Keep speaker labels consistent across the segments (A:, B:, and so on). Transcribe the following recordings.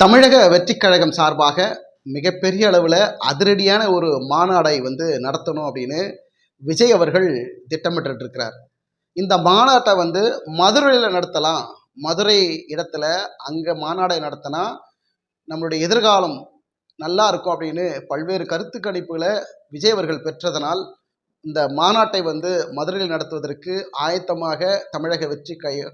A: தமிழக வெற்றிக் கழகம் சார்பாக மிகப்பெரிய அளவில் அதிரடியான ஒரு மாநாடை நடத்தணும் அப்படின்னு விஜய் அவர்கள் திட்டமிட்டு இருக்கிறார். இந்த மாநாட்டை மதுரையில் நடத்தலாம். மதுரை இடத்துல அங்கே மாநாடை நடத்தினா நம்மளுடைய எதிர்காலம் நல்லா இருக்கும் அப்படின்னு பல்வேறு கருத்து கணிப்புகளை விஜய் அவர்கள் பெற்றதனால் இந்த மாநாட்டை மதுரையில் நடத்துவதற்கு ஆயத்தமாக தமிழக வெற்றி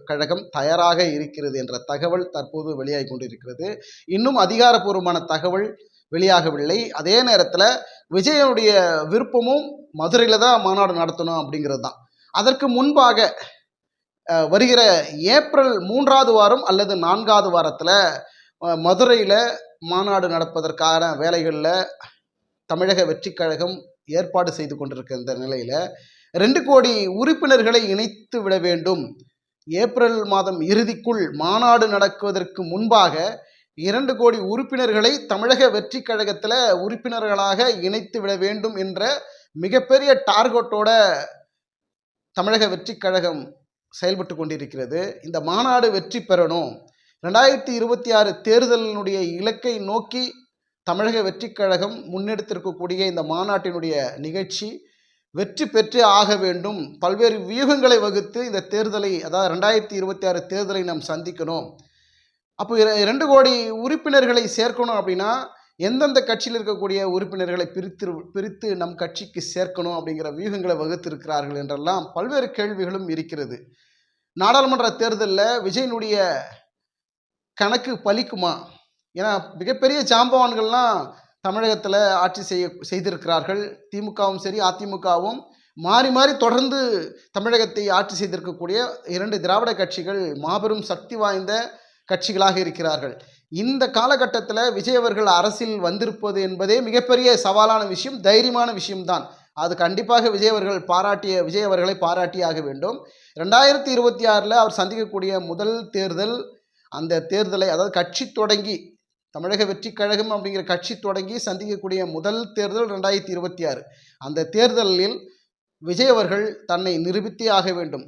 A: கழகம் தயாராக இருக்கிறது என்ற தகவல் தற்போது வெளியாகி கொண்டிருக்கிறது. இன்னும் அதிகாரப்பூர்வமான தகவல் வெளியாகவில்லை. அதே நேரத்தில் விஜயனுடைய விருப்பமும் மதுரையில் தான் மாநாடு நடத்தணும் அப்படிங்கிறது தான். அதற்கு முன்பாக வருகிற ஏப்ரல் 3வது வாரம் அல்லது 4வது வாரத்தில் மதுரையில் மாநாடு நடப்பதற்கான வேலைகளில் தமிழக வெற்றி கழகம் ஏற்பாடு செய்து கொண்டிருக்கிற இந்த நிலையில் 2 கோடி உறுப்பினர்களை இணைத்து விட வேண்டும். ஏப்ரல் மாதம் இறுதிக்குள் மாநாடு நடக்குவதற்கு முன்பாக 2 கோடி உறுப்பினர்களை தமிழக வெற்றி கழகத்தில் உறுப்பினர்களாக இணைத்து விட வேண்டும் என்ற மிகப்பெரிய டார்கெட்டோட தமிழக வெற்றி கழகம் செயல்பட்டு கொண்டிருக்கிறது. இந்த மாநாடு வெற்றி பெறணும், 2026 தேர்தலினுடைய இலக்கை நோக்கி தமிழக வெற்றி கழகம் முன்னெடுத்திருக்கக்கூடிய இந்த மாநாட்டினுடைய நிகழ்ச்சி வெற்றி பெற்றே ஆக வேண்டும். பல்வேறு வியூகங்களை வகுத்து இந்த தேர்தலை, அதாவது 2026 தேர்தலை நாம் சந்திக்கணும். அப்போ 2 கோடி உறுப்பினர்களை சேர்க்கணும் அப்படின்னா எந்தெந்த கட்சியில் இருக்கக்கூடிய உறுப்பினர்களை பிரித்து நம் கட்சிக்கு சேர்க்கணும் அப்படிங்கிற வியூகங்களை வகுத்திருக்கிறார்கள் என்றெல்லாம் பல்வேறு கேள்விகளும் இருக்கிறது. நாடாளுமன்ற தேர்தலில் விஜயனுடைய கணக்கு பலிக்குமா? ஏன்னா மிகப்பெரிய ஜாம்பவான்கள்லாம் தமிழகத்தில் ஆட்சி செய்திருக்கிறார்கள். திமுகவும் சரி அதிமுகவும் மாறி மாறி தொடர்ந்து தமிழகத்தை ஆட்சி செய்திருக்கக்கூடிய 2 திராவிட கட்சிகள் மாபெரும் சக்தி வாய்ந்த கட்சிகளாக இருக்கிறார்கள். இந்த காலகட்டத்தில் விஜய் அவர்கள் அரசியல் வந்திருப்பது என்பதே மிகப்பெரிய சவாலான விஷயம், தைரியமான விஷயம்தான். அது கண்டிப்பாக விஜய் அவர்களை பாராட்டியாக வேண்டும். 2026 அவர் சந்திக்கக்கூடிய முதல் தேர்தல், அந்த தேர்தலை, அதாவது கட்சி தொடங்கி தமிழக வெற்றி கழகம் அப்படிங்கிற கட்சி தொடங்கி சந்திக்கக்கூடிய முதல் தேர்தல் 2026. அந்த தேர்தலில் விஜய் அவர்கள் தன்னை நிரூபித்தே ஆக வேண்டும்.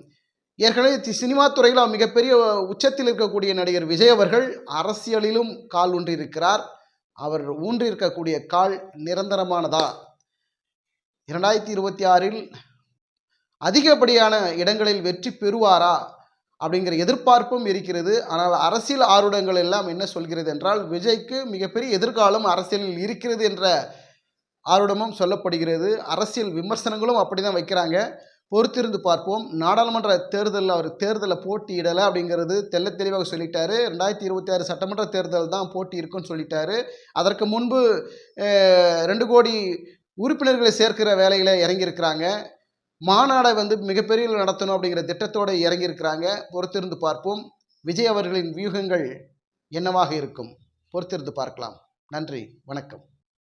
A: ஏற்கனவே சினிமா துறையில் மிகப்பெரிய உச்சத்தில் இருக்கக்கூடிய நடிகர் விஜய் அவர்கள் அரசியலிலும் கால் ஊன்றியிருக்கிறார். அவர் ஊன்றியிருக்கக்கூடிய கால் நிரந்தரமானதா? 2026 அதிகப்படியான இடங்களில் வெற்றி பெறுவாரா அப்படிங்கிற எதிர்பார்ப்பும் இருக்கிறது. ஆனால் அரசியல் ஆர்வலர்கள் எல்லாம் என்ன சொல்கிறது என்றால், விஜய்க்கு மிகப்பெரிய எதிர்காலம் அரசியலில் இருக்கிறது என்ற ஆர்வமும் சொல்லப்படுகிறது. அரசியல் விமர்சனங்களும் அப்படி தான் வைக்கிறாங்க. பொறுத்திருந்து பார்ப்போம். நாடாளுமன்ற தேர்தலில் அவர் தேர்தலை போட்டியிடலை அப்படிங்கிறது தெல்ல தெளிவாக சொல்லிட்டாரு. 2026 சட்டமன்ற தேர்தல் தான் போட்டி இருக்குன்னு சொல்லிட்டாரு. அதற்கு முன்பு 2 கோடி உறுப்பினர்களை சேர்க்கிற வேலையில் இறங்கியிருக்கிறாங்க. மாநாடை மிகப்பெரிய நடத்தணும் அப்படிங்கிற திட்டத்தோடு இறங்கியிருக்கிறாங்க. பொறுத்திருந்து பார்ப்போம். விஜய் அவர்களின் வியூகங்கள் என்னவாக இருக்கும்? பொறுத்திருந்து பார்க்கலாம். நன்றி, வணக்கம்.